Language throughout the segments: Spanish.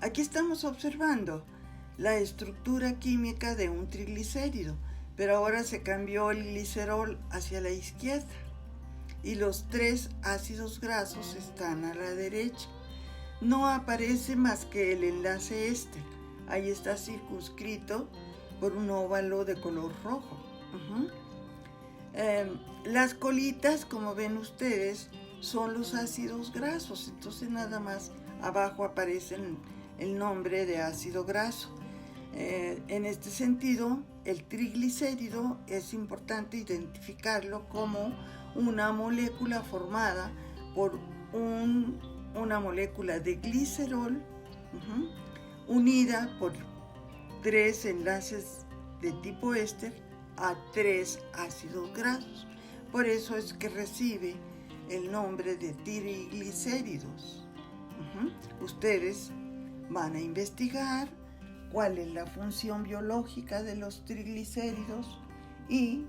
Aquí estamos observando la estructura química de un triglicérido, pero ahora se cambió el glicerol hacia la izquierda y los 3 ácidos grasos están a la derecha. No aparece más que el enlace éster. Ahí está circunscrito por un óvalo de color rojo. Las colitas, como ven ustedes, son los ácidos grasos. Entonces nada más abajo aparece el nombre de ácido graso. En este sentido, el triglicérido es importante identificarlo como una molécula formada por una molécula de glicerol unida por 3 enlaces de tipo éster a 3 ácidos grasos. Por eso es que recibe el nombre de triglicéridos. Ustedes van a investigar cuál es la función biológica de los triglicéridos y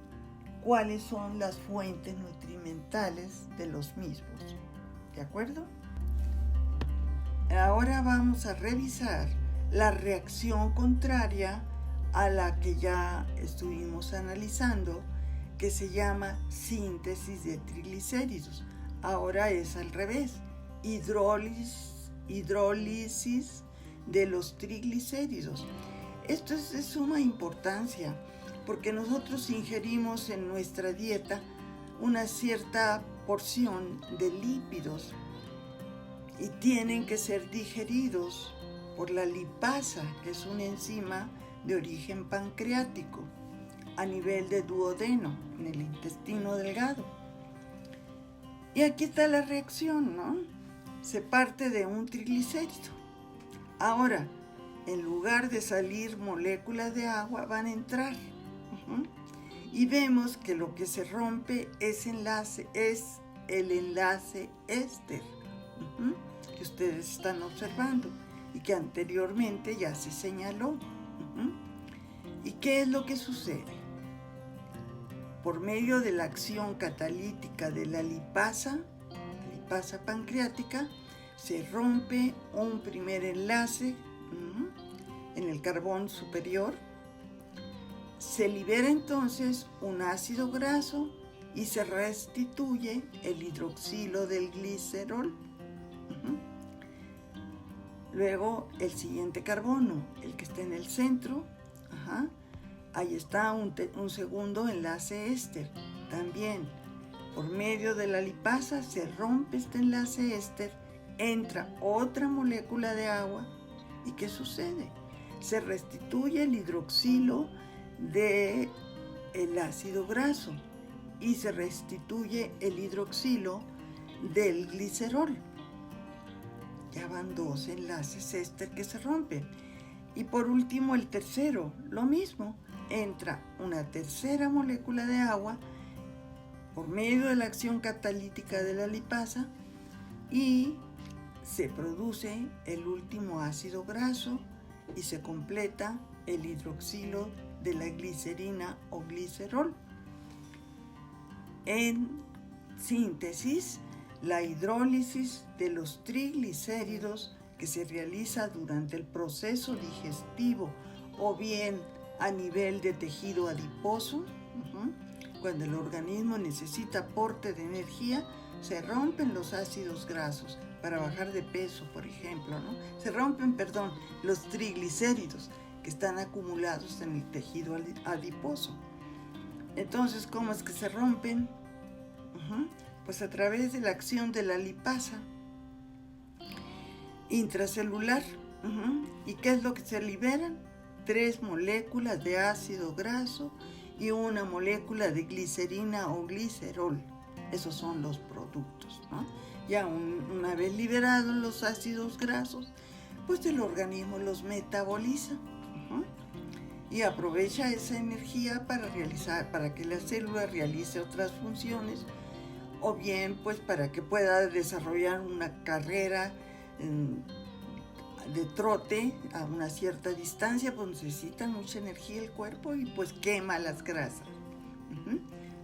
cuáles son las fuentes nutrimentales de los mismos. ¿De acuerdo? Ahora vamos a revisar la reacción contraria a la que ya estuvimos analizando, que se llama síntesis de triglicéridos. Ahora es al revés, hidrólisis de los triglicéridos. Esto es de suma importancia porque nosotros ingerimos en nuestra dieta una cierta porción de lípidos y tienen que ser digeridos por la lipasa, que es una enzima de origen pancreático a nivel de duodeno, en el intestino delgado. Y aquí está la reacción, ¿no? Se parte de un triglicérido. Ahora, en lugar de salir moléculas de agua, van a entrar. Y vemos que lo que se rompe es el enlace éster, que ustedes están observando y que anteriormente ya se señaló. ¿Y qué es lo que sucede? Por medio de la acción catalítica de la lipasa pancreática, se rompe un primer enlace en el carbón superior. Se libera entonces un ácido graso y se restituye el hidroxilo del glicerol. Luego el siguiente carbono, el que está en el centro, ahí está un segundo enlace éster. También por medio de la lipasa se rompe este enlace éster, entra otra molécula de agua y ¿qué sucede? Se restituye el hidroxilo del ácido graso y se restituye el hidroxilo del glicerol. Ya van 2 enlaces éster que se rompen. Y por último el tercero, lo mismo, entra una tercera molécula de agua por medio de la acción catalítica de la lipasa y se produce el último ácido graso y se completa el hidroxilo de la glicerina o glicerol. En síntesis, la hidrólisis de los triglicéridos que se realiza durante el proceso digestivo o bien a nivel de tejido adiposo, cuando el organismo necesita aporte de energía, se rompen los ácidos grasos para bajar de peso, por ejemplo, ¿no? Se rompen, los triglicéridos que están acumulados en el tejido adiposo. Entonces, ¿cómo es que se rompen? Pues a través de la acción de la lipasa intracelular. ¿Y qué es lo que se liberan? 3 moléculas de ácido graso y una molécula de glicerina o glicerol. Esos son los productos, ¿no? Ya una vez liberados los ácidos grasos, pues el organismo los metaboliza y aprovecha esa energía para que la célula realice otras funciones, o bien pues para que pueda desarrollar una carrera de trote a una cierta distancia, pues necesita mucha energía el cuerpo y pues quema las grasas,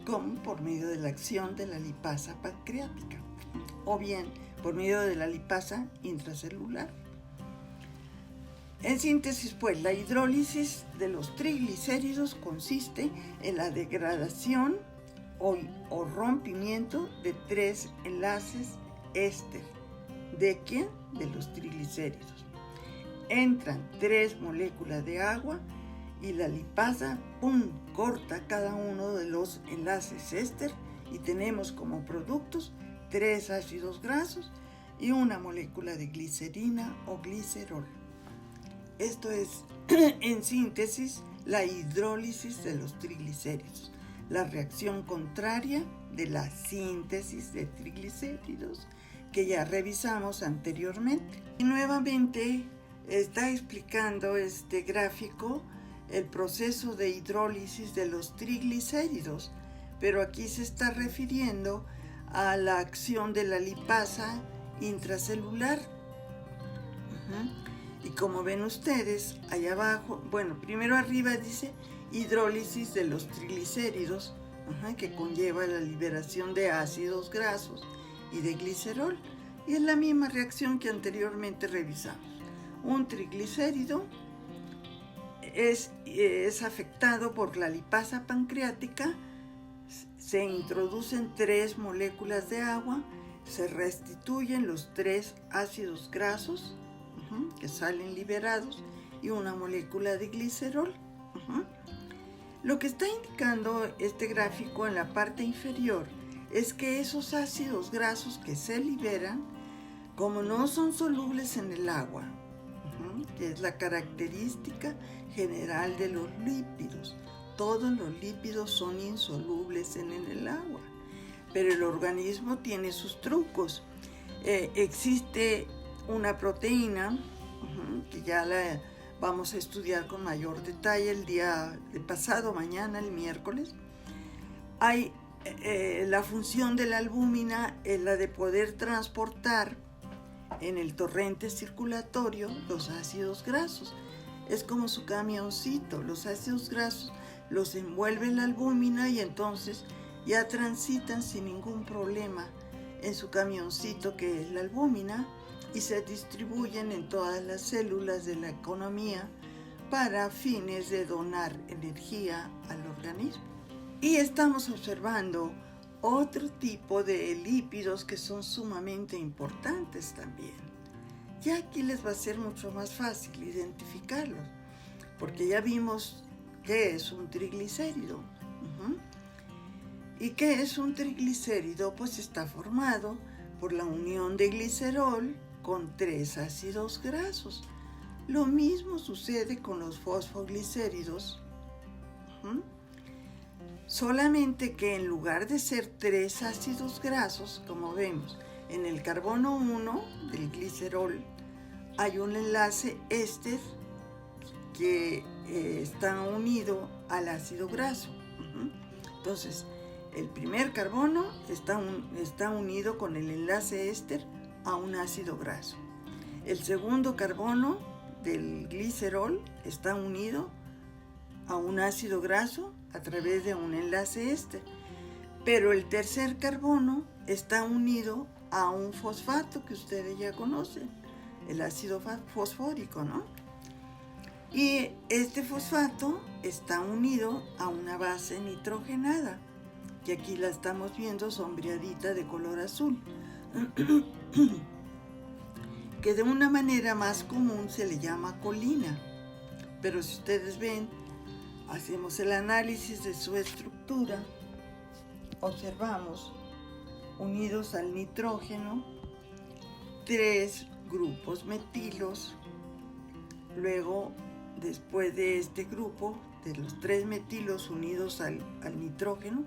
como por medio de la acción de la lipasa pancreática, o bien por medio de la lipasa intracelular. En síntesis, pues, la hidrólisis de los triglicéridos consiste en la degradación o rompimiento de 3 enlaces éster. ¿De quién? De los triglicéridos. Entran 3 moléculas de agua y la lipasa, corta cada uno de los enlaces éster y tenemos como productos 3 ácidos grasos y una molécula de glicerina o glicerol. Esto es, en síntesis, la hidrólisis de los triglicéridos, la reacción contraria de la síntesis de triglicéridos que ya revisamos anteriormente. Y nuevamente está explicando este gráfico el proceso de hidrólisis de los triglicéridos, pero aquí se está refiriendo a la acción de la lipasa intracelular. Y como ven ustedes, allá abajo, primero arriba dice hidrólisis de los triglicéridos, que conlleva la liberación de ácidos grasos y de glicerol. Y es la misma reacción que anteriormente revisamos. Un triglicérido es afectado por la lipasa pancreática, se introducen 3 moléculas de agua, se restituyen los 3 ácidos grasos que salen liberados y una molécula de glicerol. Lo que está indicando este gráfico en la parte inferior es que esos ácidos grasos que se liberan, como no son solubles en el agua, que es la característica general de los lípidos, todos los lípidos son insolubles en el agua, pero el organismo tiene sus trucos. Existe una proteína que ya la vamos a estudiar con mayor detalle el día de pasado, mañana, el miércoles. Hay la función de la albúmina es la de poder transportar en el torrente circulatorio los ácidos grasos. Es como su camioncito, los ácidos grasos los envuelve la albúmina y entonces ya transitan sin ningún problema en su camioncito que es la albúmina y se distribuyen en todas las células de la economía para fines de donar energía al organismo. Y estamos observando otro tipo de lípidos que son sumamente importantes también. Ya aquí les va a ser mucho más fácil identificarlos, porque ya vimos qué es un triglicérido. ¿Y qué es un triglicérido? Pues está formado por la unión de glicerol con 3 ácidos grasos. Lo mismo sucede con los fosfoglicéridos. Solamente que en lugar de ser 3 ácidos grasos, como vemos, en el carbono 1 del glicerol hay un enlace éster que está unido al ácido graso. Entonces, el primer carbono está unido con el enlace éster a un ácido graso. El segundo carbono del glicerol está unido a un ácido graso a través de un enlace éster. Pero el tercer carbono está unido a un fosfato que ustedes ya conocen, el ácido fosfórico, ¿no? Y este fosfato está unido a una base nitrogenada, que aquí la estamos viendo sombreadita de color azul, que de una manera más común se le llama colina. Pero si ustedes ven, hacemos el análisis de su estructura, observamos unidos al nitrógeno 3 grupos metilos. Luego, después de este grupo, de los 3 metilos unidos al nitrógeno,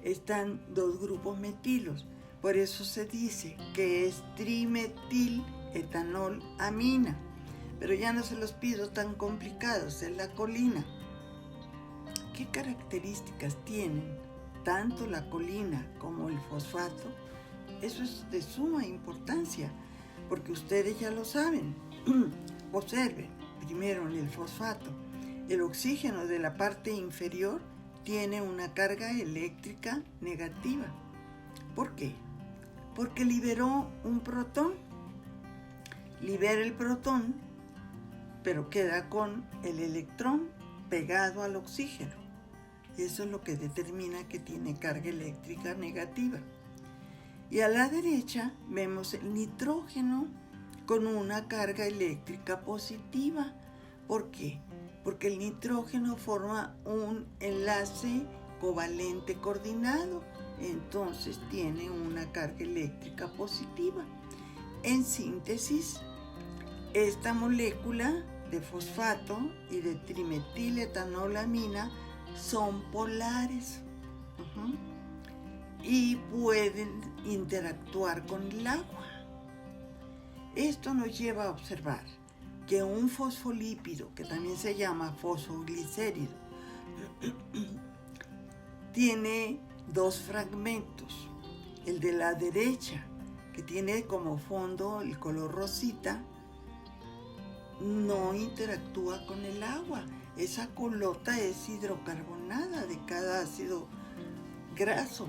están 2 grupos metilos. Por eso se dice que es trimetil-etanol-amina. Pero ya no se los pido tan complicados, es la colina. ¿Qué características tienen tanto la colina como el fosfato? Eso es de suma importancia, porque ustedes ya lo saben. Observen, primero en el fosfato, el oxígeno de la parte inferior tiene una carga eléctrica negativa. ¿Por qué? Porque liberó un protón. Libera el protón pero queda con el electrón pegado al oxígeno. Y eso es lo que determina que tiene carga eléctrica negativa. Y a la derecha vemos el nitrógeno con una carga eléctrica positiva. ¿Por qué? Porque el nitrógeno forma un enlace covalente coordinado, entonces tiene una carga eléctrica positiva. En síntesis, esta molécula de fosfato y de trimetiletanolamina son polares y pueden interactuar con el agua. Esto nos lleva a observar que un fosfolípido, que también se llama fosfoglicérido, tiene dos fragmentos. El de la derecha, que tiene como fondo el color rosita, no interactúa con el agua. Esa colota es hidrocarbonada de cada ácido graso,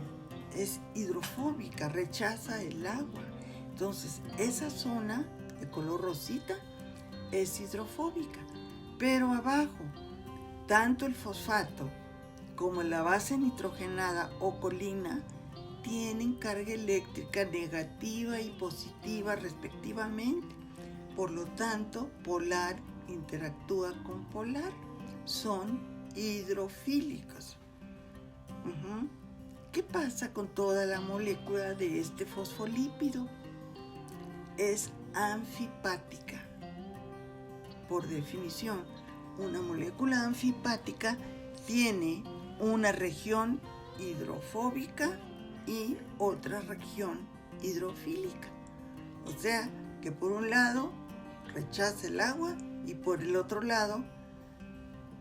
es hidrofóbica, rechaza el agua. Entonces, esa zona de color rosita es hidrofóbica, pero abajo, tanto el fosfato como la base nitrogenada o colina tienen carga eléctrica negativa y positiva respectivamente. Por lo tanto, polar interactúa con polar, son hidrofílicos. ¿Qué pasa con toda la molécula de este fosfolípido? Es anfipática. Por definición, una molécula anfipática tiene una región hidrofóbica y otra región hidrofílica. O sea, que por un lado rechaza el agua y por el otro lado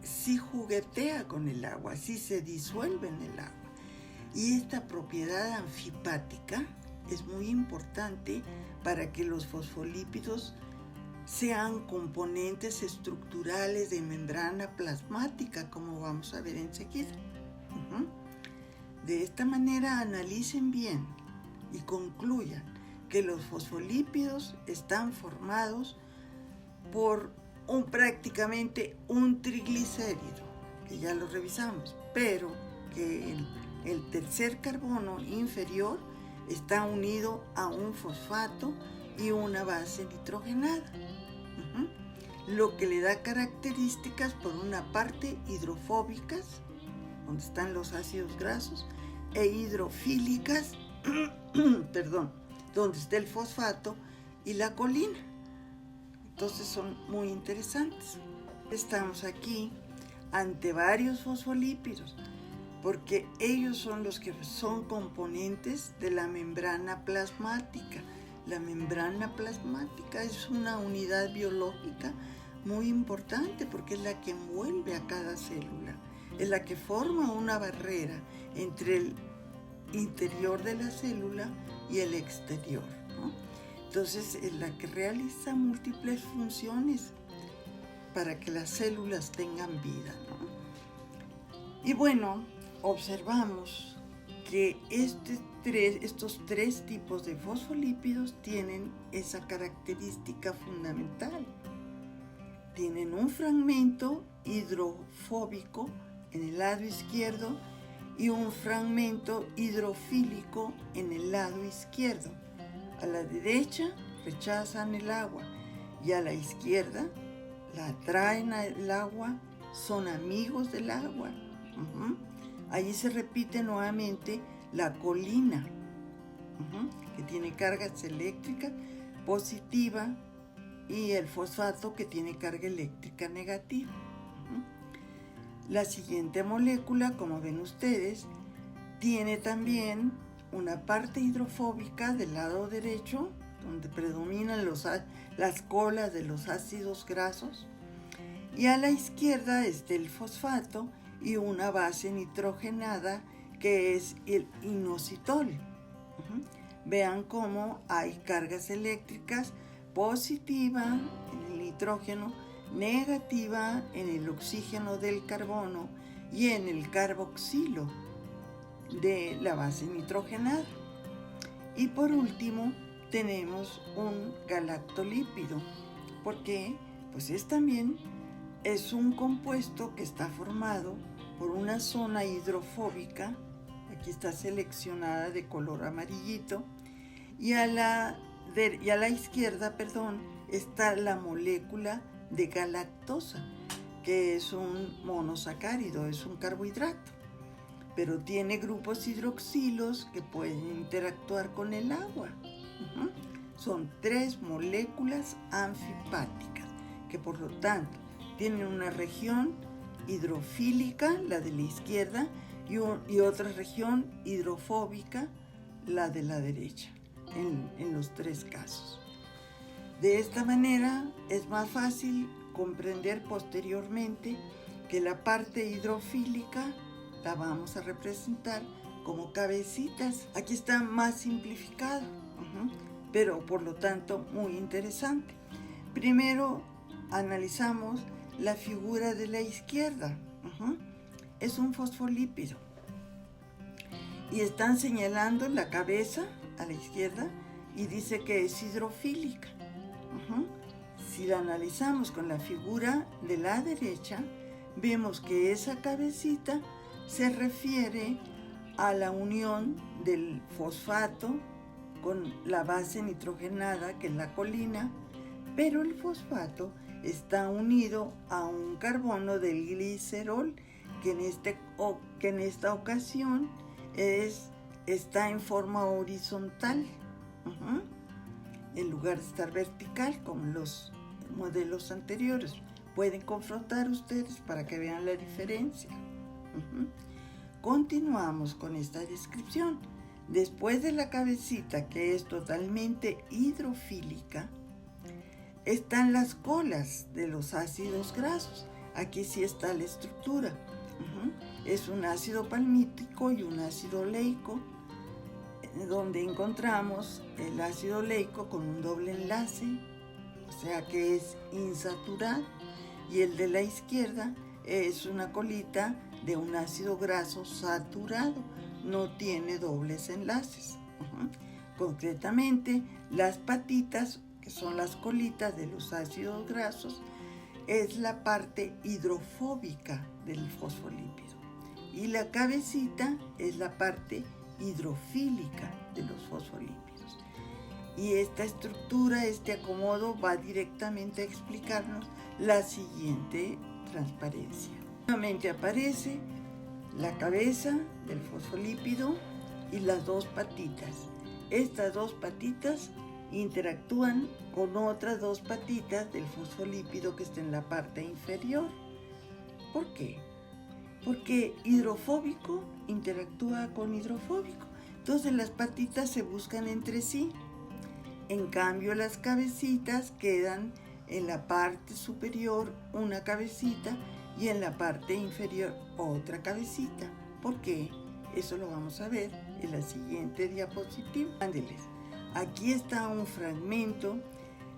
sí juguetea con el agua, sí se disuelve en el agua. Y esta propiedad anfipática es muy importante para que los fosfolípidos sean componentes estructurales de membrana plasmática, como vamos a ver enseguida. De esta manera analicen bien y concluyan que los fosfolípidos están formados por prácticamente un triglicérido, que ya lo revisamos, pero que el tercer carbono inferior está unido a un fosfato y una base nitrogenada, lo que le da características, por una parte, hidrofóbicas, donde están los ácidos grasos, e hidrofílicas, donde está el fosfato y la colina. Entonces son muy interesantes. Estamos aquí ante varios fosfolípidos, porque ellos son los que son componentes de la membrana plasmática. La membrana plasmática es una unidad biológica muy importante porque es la que envuelve a cada célula, es la que forma una barrera entre el interior de la célula y el exterior, ¿no? Entonces es la que realiza múltiples funciones para que las células tengan vida, ¿no? Y bueno, observamos que estos tres tipos de fosfolípidos tienen esa característica fundamental. Tienen un fragmento hidrofóbico en el lado izquierdo y un fragmento hidrofílico en el lado izquierdo. A la derecha rechazan el agua y a la izquierda la atraen al agua, son amigos del agua. Allí se repite nuevamente la colina, que tiene cargas eléctricas positiva, y el fosfato, que tiene carga eléctrica negativa. La siguiente molécula, como ven ustedes, tiene también una parte hidrofóbica del lado derecho, donde predominan las colas de los ácidos grasos, y a la izquierda está el fosfato y una base nitrogenada que es el inositol. Vean cómo hay cargas eléctricas positiva en el nitrógeno, negativa en el oxígeno del carbono y en el carboxilo de la base nitrogenada. Y por último tenemos un galactolípido. ¿Por qué? Pues es un compuesto que está formado por una zona hidrofóbica, aquí está seleccionada de color amarillito, y a la izquierda, está la molécula de galactosa, que es un monosacárido, es un carbohidrato, pero tiene grupos hidroxilos que pueden interactuar con el agua. Son 3 moléculas anfipáticas, que por lo tanto tienen una región hidrofílica, la de la izquierda, y otra región hidrofóbica, la de la derecha, en los 3 casos. De esta manera es más fácil comprender posteriormente que la parte hidrofílica la vamos a representar como cabecitas. Aquí está más simplificado, pero por lo tanto muy interesante. Primero analizamos la figura de la izquierda. Es un fosfolípido y están señalando la cabeza a la izquierda y dice que es hidrofílica. Si la analizamos con la figura de la derecha, vemos que esa cabecita se refiere a la unión del fosfato con la base nitrogenada, que es la colina, pero el fosfato está unido a un carbono del glicerol, que en esta ocasión está en forma horizontal, en lugar de estar vertical como en los modelos anteriores. Pueden confrontar ustedes para que vean la diferencia. Continuamos con esta descripción. Después de la cabecita, que es totalmente hidrofílica, están las colas de los ácidos grasos. Aquí sí está la estructura. Es un ácido palmítico y un ácido oleico, donde encontramos el ácido oleico con un doble enlace, o sea que es insaturado, y el de la izquierda es una colita de un ácido graso saturado, no tiene dobles enlaces. Concretamente, las patitas, que son las colitas de los ácidos grasos, es la parte hidrofóbica del fosfolípido, y la cabecita es la parte hidrofílica de los fosfolípidos. Y esta estructura, este acomodo, va directamente a explicarnos la siguiente transparencia. Nuevamente aparece la cabeza del fosfolípido y las 2 patitas. Estas 2 patitas interactúan con otras 2 patitas del fosfolípido que está en la parte inferior. ¿Por qué? Porque hidrofóbico interactúa con hidrofóbico. Entonces las patitas se buscan entre sí. En cambio, las cabecitas quedan en la parte superior una cabecita y en la parte inferior otra cabecita. ¿Por qué? Eso lo vamos a ver en la siguiente diapositiva. Ándeles. Aquí está un fragmento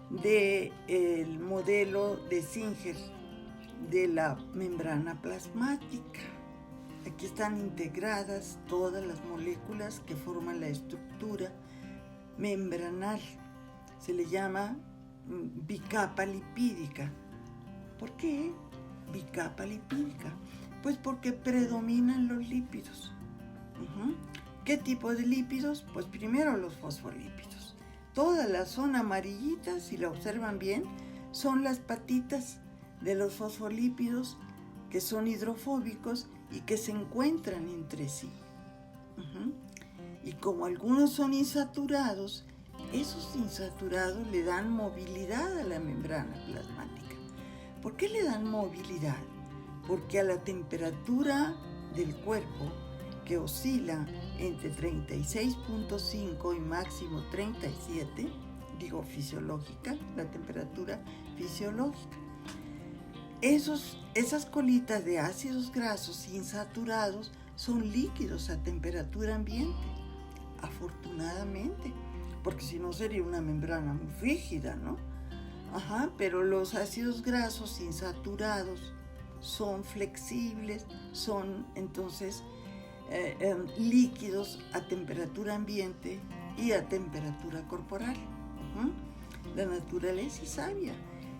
del modelo de Singer de la membrana plasmática. Aquí están integradas todas las moléculas que forman la estructura membranal. Se le llama bicapa lipídica. ¿Por qué bicapa lipídica? Pues porque predominan los lípidos. ¿Qué tipo de lípidos? Pues primero los fosfolípidos. Toda la zona amarillita, si la observan bien, son las patitas de los fosfolípidos que son hidrofóbicos y que se encuentran entre sí. Y como algunos son insaturados, esos insaturados le dan movilidad a la membrana plasmática. ¿Por qué le dan movilidad? Porque a la temperatura del cuerpo, que oscila entre 36.5 y máximo 37, fisiológica, la temperatura fisiológica, esas colitas de ácidos grasos insaturados son líquidos a temperatura ambiente, afortunadamente, porque si no sería una membrana muy rígida, ¿no? Pero los ácidos grasos insaturados son flexibles, son entonces líquidos a temperatura ambiente y a temperatura corporal. La naturaleza es sabia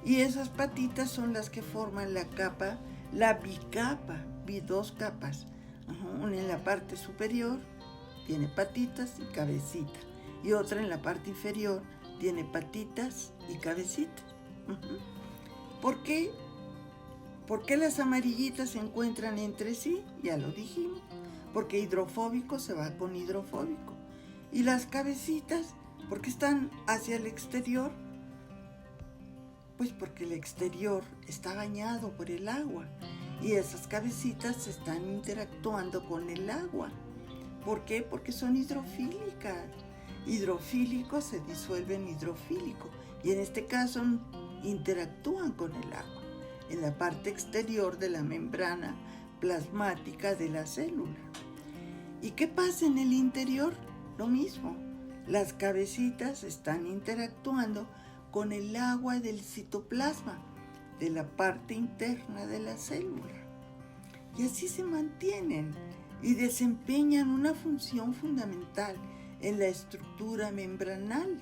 Y esas patitas son las que forman la capa, la bicapa, dos capas. Una en la parte superior tiene patitas y cabecita, y otra en la parte inferior tiene patitas y cabecita. ¿Por qué? ¿Por qué las amarillitas se encuentran entre sí? Ya lo dijimos. Porque hidrofóbico se va con hidrofóbico. Y las cabecitas, ¿por qué están hacia el exterior? Pues porque el exterior está bañado por el agua y esas cabecitas están interactuando con el agua. ¿Por qué? Porque son hidrofílicas. Hidrofílico se disuelve en hidrofílico y en este caso interactúan con el agua en la parte exterior de la membrana plasmática de la célula. ¿Y qué pasa en el interior? Lo mismo. Las cabecitas están interactuando con el agua del citoplasma, de la parte interna de la célula. Y así se mantienen y desempeñan una función fundamental en la estructura membranal.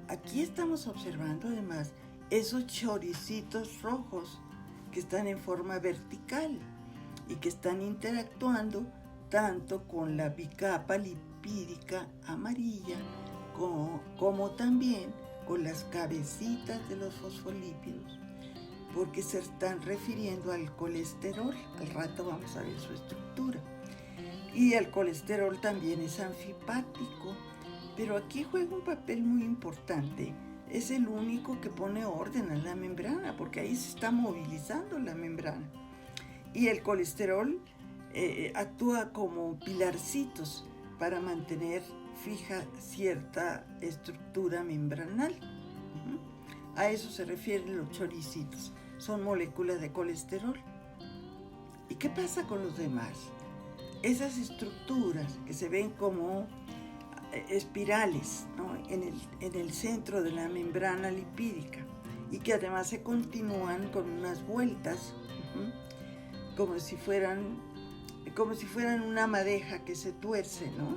Aquí estamos observando además esos choricitos rojos que están en forma vertical y que están interactuando tanto con la bicapa lipídica amarilla como también con las cabecitas de los fosfolípidos, porque se están refiriendo al colesterol. Al rato vamos a ver su estructura. Y el colesterol también es anfipático, pero aquí juega un papel muy importante. Es el único que pone orden a la membrana, porque ahí se está movilizando la membrana. Y el colesterol actúa como pilarcitos para mantener fija cierta estructura membranal. A eso se refieren los choricitos. Son moléculas de colesterol. ¿Y qué pasa con los demás? Esas estructuras que se ven como espirales, ¿no?, en el centro de la membrana lipídica y que además se continúan con unas vueltas, como si fueran una madeja que se tuerce, ¿no?,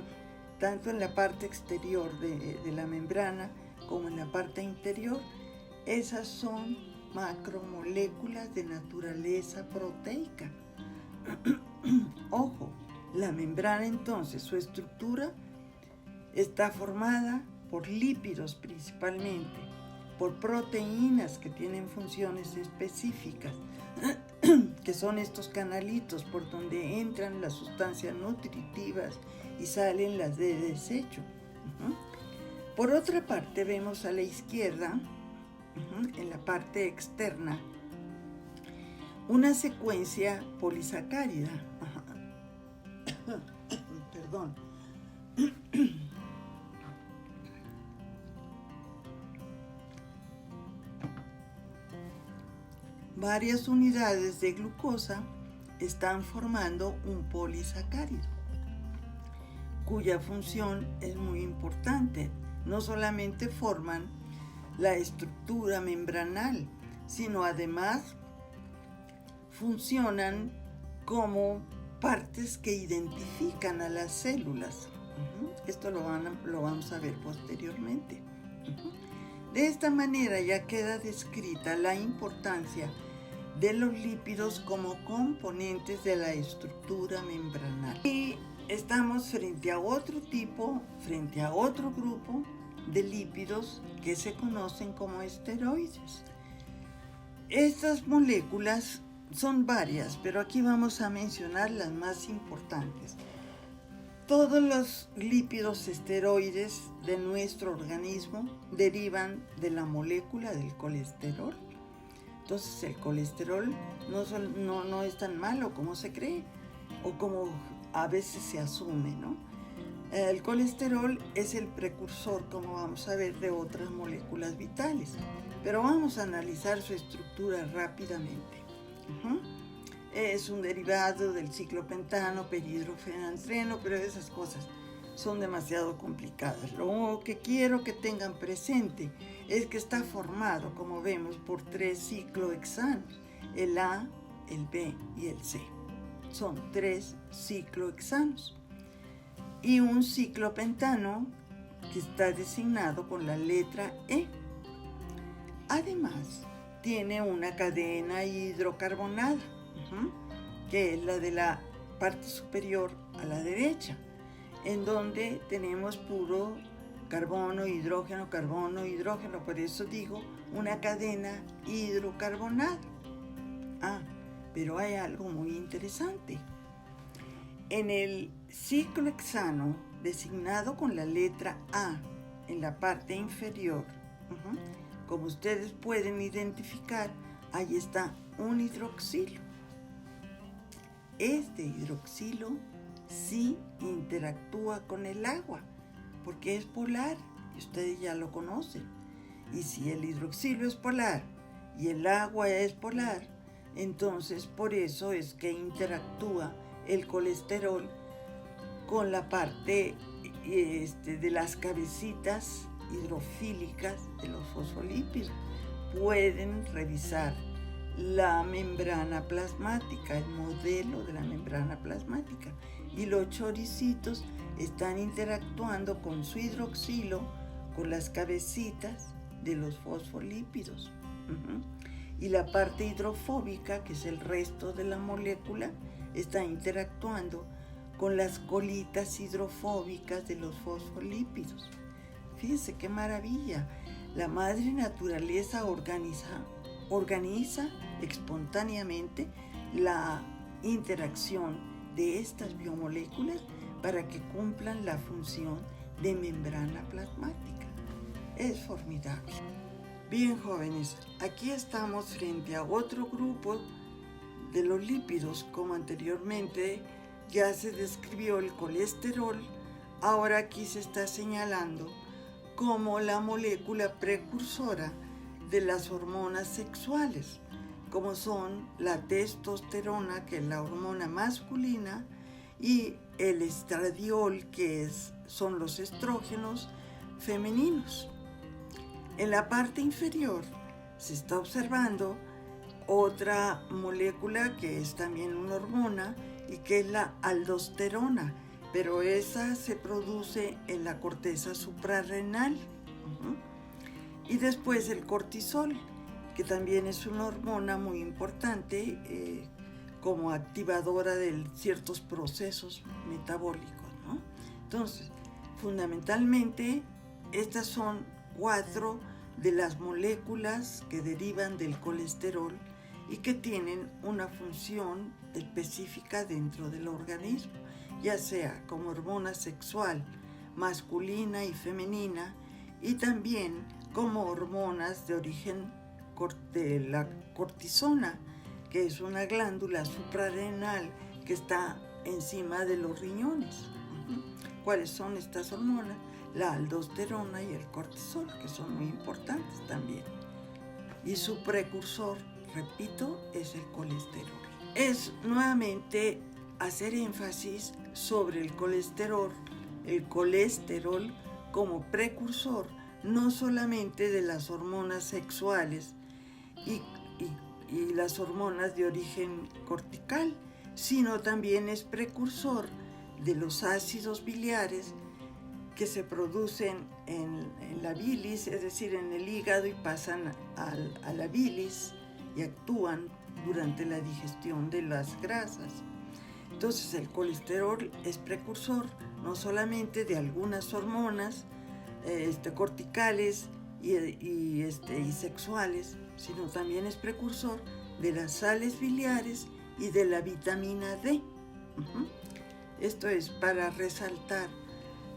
tanto en la parte exterior de la membrana como en la parte interior. Esas son macromoléculas de naturaleza proteica. Ojo, la membrana entonces, su estructura está formada por lípidos principalmente, por proteínas que tienen funciones específicas, que son estos canalitos por donde entran las sustancias nutritivas y salen las de desecho. Por otra parte, vemos a la izquierda, en la parte externa, una secuencia polisacárida. Perdón. Varias unidades de glucosa están formando un polisacárido, cuya función es muy importante. No solamente forman la estructura membranal, sino además funcionan como partes que identifican a las células. Esto lo vamos a ver posteriormente. De esta manera ya queda descrita la importancia de los lípidos como componentes de la estructura membranal. Y estamos frente a otro grupo de lípidos que se conocen como esteroides. Estas moléculas son varias, pero aquí vamos a mencionar las más importantes. Todos los lípidos esteroides de nuestro organismo derivan de la molécula del colesterol. Entonces el colesterol no es tan malo como se cree o como a veces se asume, ¿no? El colesterol es el precursor, como vamos a ver, de otras moléculas vitales, pero vamos a analizar su estructura rápidamente. Es un derivado del ciclopentano, perhidrofenantreno, pero esas cosas son demasiado complicadas. Lo que quiero que tengan presente es que está formado, como vemos, por 3 ciclohexanos, el A, el B y el C. Son 3 ciclohexanos. Y un ciclopentano que está designado con la letra E. Además, tiene una cadena hidrocarbonada, que es la de la parte superior a la derecha, en donde tenemos puro carbono, hidrógeno, por eso digo una cadena hidrocarbonada. Pero hay algo muy interesante. En el ciclo hexano, designado con la letra A en la parte inferior, como ustedes pueden identificar, ahí está un hidroxilo. Este hidroxilo sí interactúa con el agua, porque es polar, y ustedes ya lo conocen. Y si el hidroxilo es polar y el agua es polar, entonces por eso es que interactúa el colesterol con la parte de las cabecitas hidrofílicas de los fosfolípidos. Pueden revisar la membrana plasmática, el modelo de la membrana plasmática, y los choricitos están interactuando con su hidroxilo, con las cabecitas de los fosfolípidos. Y la parte hidrofóbica, que es el resto de la molécula, está interactuando con las colitas hidrofóbicas de los fosfolípidos. Fíjense qué maravilla. La madre naturaleza organiza espontáneamente la interacción de estas biomoléculas para que cumplan la función de membrana plasmática. Es formidable. Bien, jóvenes, aquí estamos frente a otro grupo de los lípidos. Como anteriormente ya se describió el colesterol, ahora aquí se está señalando como la molécula precursora de las hormonas sexuales, como son la testosterona, que es la hormona masculina, y el estradiol, que son los estrógenos femeninos. En la parte inferior se está observando otra molécula que es también una hormona y que es la aldosterona, pero esa se produce en la corteza suprarrenal. Y después el cortisol, que también es una hormona muy importante como activadora de ciertos procesos metabólicos, ¿no? Entonces, fundamentalmente, estas son 4 de las moléculas que derivan del colesterol y que tienen una función específica dentro del organismo, ya sea como hormona sexual masculina y femenina, y también como hormonas de origen de la cortisona, que es una glándula suprarrenal que está encima de los riñones. ¿Cuáles son estas hormonas? La aldosterona y el cortisol, que son muy importantes también. Y su precursor, repito, es el colesterol. Es nuevamente hacer énfasis sobre el colesterol como precursor no solamente de las hormonas sexuales y las hormonas de origen cortical, sino también es precursor de los ácidos biliares que se producen en la bilis, es decir, en el hígado, y pasan a la bilis y actúan durante la digestión de las grasas. Entonces el colesterol es precursor no solamente de algunas hormonas corticales y sexuales, sino también es precursor de las sales biliares y de la vitamina D. Esto es para resaltar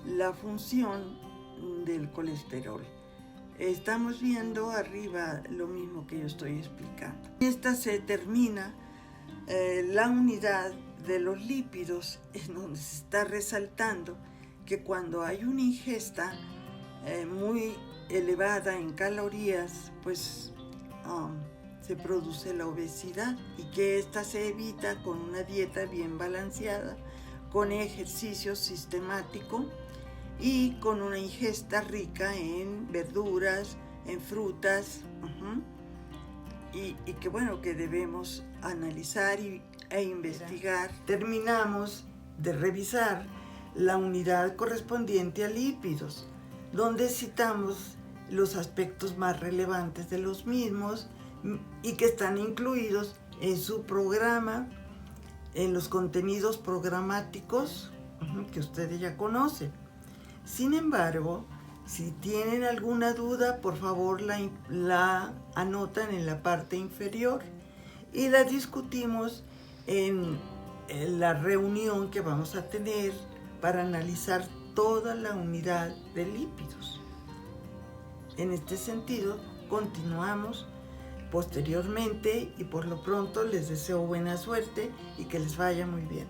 la función del colesterol. Estamos viendo arriba lo mismo que yo estoy explicando. Esta se termina la unidad de los lípidos, en donde se está resaltando que cuando hay una ingesta muy elevada en calorías, pues se produce la obesidad, y que esta se evita con una dieta bien balanceada, con ejercicio sistemático y con una ingesta rica en verduras, en frutas, y que bueno, que debemos analizar e investigar. Terminamos de revisar la unidad correspondiente a lípidos, donde citamos los aspectos más relevantes de los mismos y que están incluidos en su programa, en los contenidos programáticos que ustedes ya conocen. Sin embargo, si tienen alguna duda, por favor la anotan en la parte inferior y la discutimos en la reunión que vamos a tener para analizar toda la unidad de lípidos. En este sentido, continuamos posteriormente y por lo pronto les deseo buena suerte y que les vaya muy bien.